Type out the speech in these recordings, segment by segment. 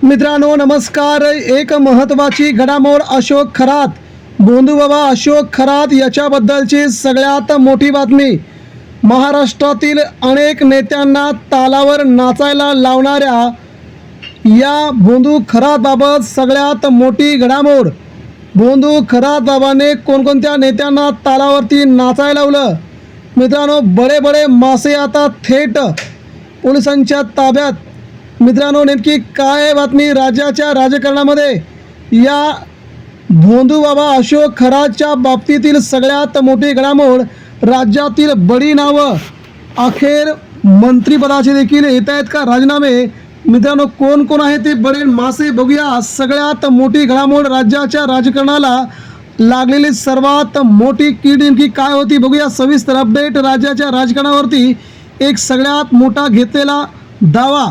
मित्रांनो नमस्कार। एक महत्त्वाची घडामोड अशोक खरात, भोंदूबाबा अशोक खरात याच्याबद्दलची सगळ्यात मोठी बातमी। महाराष्ट्रातील अनेक नेत्यांना तालावर नाचायला लावणाऱ्या या भोंदू खरातबाबत सगळ्यात मोठी घडामोड। भोंदू खरात बाबाने कोणकोणत्या नेत्यांना तालावरती नाचायला लावलं? मित्रांनो, बडे बडे मासे आता थेट पोलिसांच्या ताब्यात। मित्रांनो, नेमकी काय बातमी राज्याच्या राजकारणामध्ये? या भोंदूबाबा अशोक खरातच्या बाबतीतील सगळ्यात मोठी घडामोड, राज्यातील बडी नावं अखेर मंत्रिपदाचे देखील येत आहेत का राजीनामे? मित्रांनो, कोण कोण आहे ते बडे मासे बघूया। सगळ्यात मोठी घडामोड, राज्याच्या राजकारणाला लागलेली सर्वात मोठी कीड नेमकी काय होती बघूया। सविस्तर अपडेट। राज्याच्या राजकारणावरती एक सगळ्यात मोठा घेतलेला दावा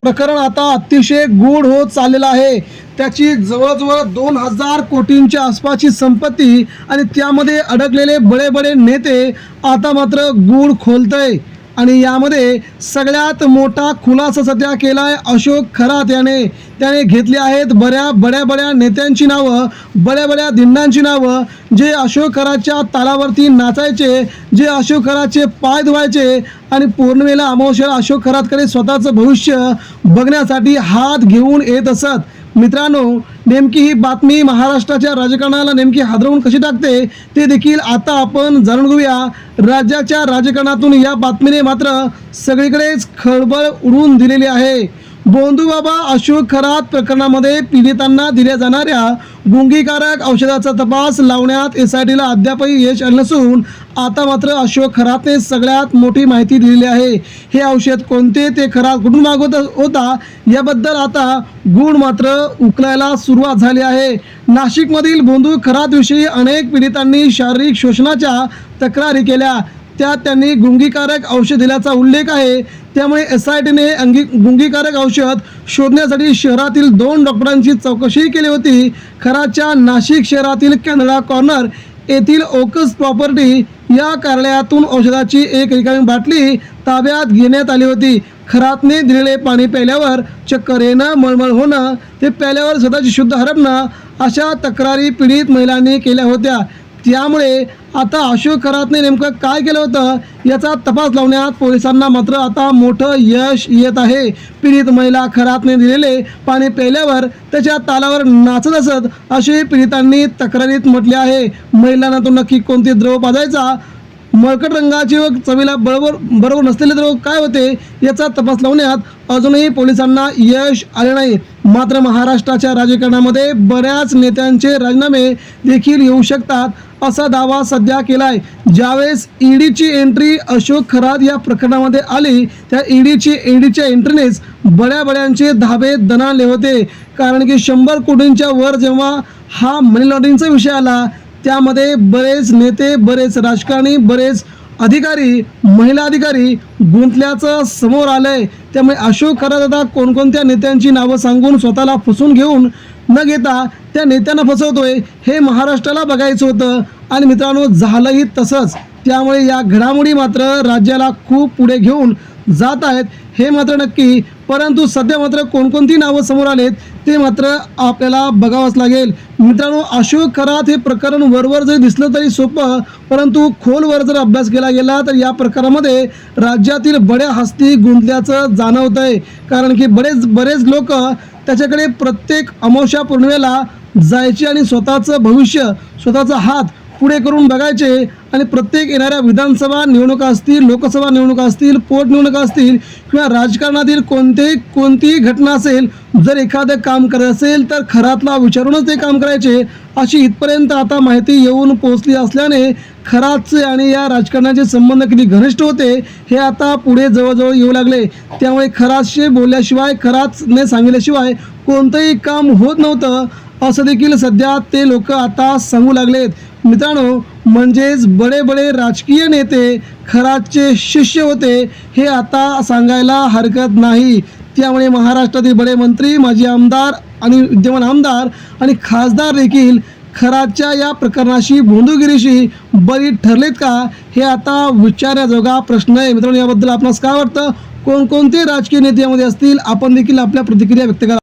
प्रकरण आता अतिशय गूढ होत चाललेलं आहे। त्याची जवळजवळ 2000 कोटींच्या आसपासची संपत्ती आणि त्यामध्ये अडकलेले बडे बडे नेते आता मात्र गूढ खोलतंय। आणि यामध्ये सगळ्यात मोठा खुलासा सध्या केला आहे अशोक खरात याने। त्याने घेतली आहेत बड्या नेत्यांची नावं, बड्या धिंडांची नावं, जे अशोक खरातच्या तालावरती नाचायचे, जे अशोक खरातचे पाय धुवायचे आणि पौर्णिमेला अमावस्येला अशोक खरातकडे स्वतःचं भविष्य बघण्यासाठी हात घेऊन येत असत। मित्रांनो, नेमकी ही बातमी महाराष्ट्राच्या राजकारणाला नेमकी हादरवून कशी टाकते ते देखील आता आपण जाणून घेऊया। राज्याच्या राजकारणातून या बातमीने मात्र सगळीकडेच खळबळ उडवून दिलेली आहे। भोंदूबाबा अशोक खरात प्रकरणामध्ये पीडितांना दिल्या जाणाऱ्या गुंगीकारक औषधाचा तपास लावण्यात SITला अद्यापही यश आलं नसून आता मात्र अशोक खरातने सगळ्यात मोठी माहिती दिलेली आहे। हे औषध कोणते, ते खरात कुठून मागवत होता याबद्दल आता गूढ मात्र उकलायला सुरुवात झाली आहे। नाशिकमधील भोंदू खरातविषयी अनेक पीडितांनी शारीरिक शोषणाच्या तक्रारी केल्या, त्यात त्यांनी गुंगीकारक औषध दिल्याचा उल्लेख आहे। त्यामुळे SITने गुंगीकारक औषध शोधण्यासाठी शहरातील 2 डॉक्टरांची चौकशी केली होती। खरातच्या नाशिक शहरातील कॅनडा कॉर्नर येथील ओकस प्रॉपर्टी या कार्यालयातून औषधाची एक रिकामी बाटली ताब्यात घेण्यात आली होती। खरातने दिलेले पाणी प्यायल्यावर चक्कर येणं, मळमळ होणं, ते प्यायल्यावर स्वतःची शुद्ध हरपणं अशा तक्रारी पीडित महिलांनी केल्या होत्या। त्यामुळे आता अशोक खरातने नेमकं काय केलं होतं याचा तपास लावण्यात पोलिसांना मात्र आता मोठं यश येत आहे। पीडित महिला खरातने दिलेले पाणी प्यायल्यावर त्याच्या तालावर नाचत असत असे पीडितांनी तक्रारीत म्हटले आहे। महिलांना तो नक्की कोणते द्रव पाजायचा, मळकट रंगाचे व चवीला बरोबर नसलेले द्रव काय होते याचा तपास लावण्यात अजूनही पोलिसांना यश आले नाही। मात्र महाराष्ट्राच्या राजकारणामध्ये बऱ्याच नेत्यांचे राजीनामे देखील येऊ शकतात असा दावा सध्या केलाय। ज्यावेळेस ईडीची एंट्री अशोक खरात या प्रकरणामध्ये आली, त्या ईडीच्या एंट्रीनेच बड्यांचे धाबे दणाणले होते। कारण की 100 कोटींच्या वर जेव्हा हा मनी लॉन्ड्रिंगचा विषय आला, त्यामध्ये बरेच नेते, बरेच राजकारणी, बरेच अधिकारी, महिला अधिकारी गुंतल्याचं समोर आलंय। त्यामुळे अशोक खरात आता कोणकोणत्या नेत्यांची नावं सांगून स्वतःला फसवून घेऊन न घेता त्या नेत्यांना फसवतोय हे महाराष्ट्राला बघायचं होतं। आणि मित्रांनो, झालंही तसंच। त्यामुळे या घडामोडी मात्र राज्याला खूप पुढे घेऊन जात आहेत हे मात्र नक्की। परंतु सध्या मात्र कोणकोणती नावं समोर आलेत ते मात्र आपल्याला बघावंच लागेल। मित्रांनो, अशोक खरात हे प्रकरण वरवर जरी दिसलं तरी सोपं, परंतु खोलवर जर अभ्यास केला गेला तर या प्रकारामध्ये राज्यातील बड्या हस्ती गुंतल्याचं जाणवतंय। कारण की बरेच लोक त्याच्याकडे प्रत्येक अमावस्या पौर्णिमेला जायचे आणि स्वतःचं भविष्य, स्वतःचा हात पुढे करून बघायचे आणि प्रत्येक येणाऱ्या विधानसभा निवडणुका असतील, लोकसभा निवडणुका असतील, पोटनिवडणुका असतील किंवा राजकारणातील कोणतीही घटना असेल, जर एखादं काम करायचं असेल तर खरातला विचारूनच ते काम करायचे अशी इथपर्यंत आता माहिती येऊन पोहोचली असल्याने खरातचे आणि या राजकारणाचे संबंध किती घनिष्ठ होते हे आता पुढे जवळजवळ येऊ लागले। त्यामुळे खरातशी बोलल्याशिवाय, खरातने सांगितल्याशिवाय कोणतंही काम होत नव्हतं असं देखील सध्या ते लोक आता सांगू लागलेत। मित्रांनो, म्हणजेच बडे राजकीय नेते खरातचे शिष्य होते हे आता सांगायला हरकत नाही। त्यामुळे महाराष्ट्रातील बडे मंत्री, माजी आमदार आणि विद्यमान आमदार आणि खासदार देखील खरातच्या या प्रकरणाशी, भोंदूगिरीशी बळी ठरलेत का हे आता विचारण्याजोगा प्रश्न आहे। मित्रांनो, याबद्दल आपणास काय वाटतं? कोणकोणते राजकीय नेते यामध्ये असतील? आपण देखील आपल्या प्रतिक्रिया व्यक्त करा।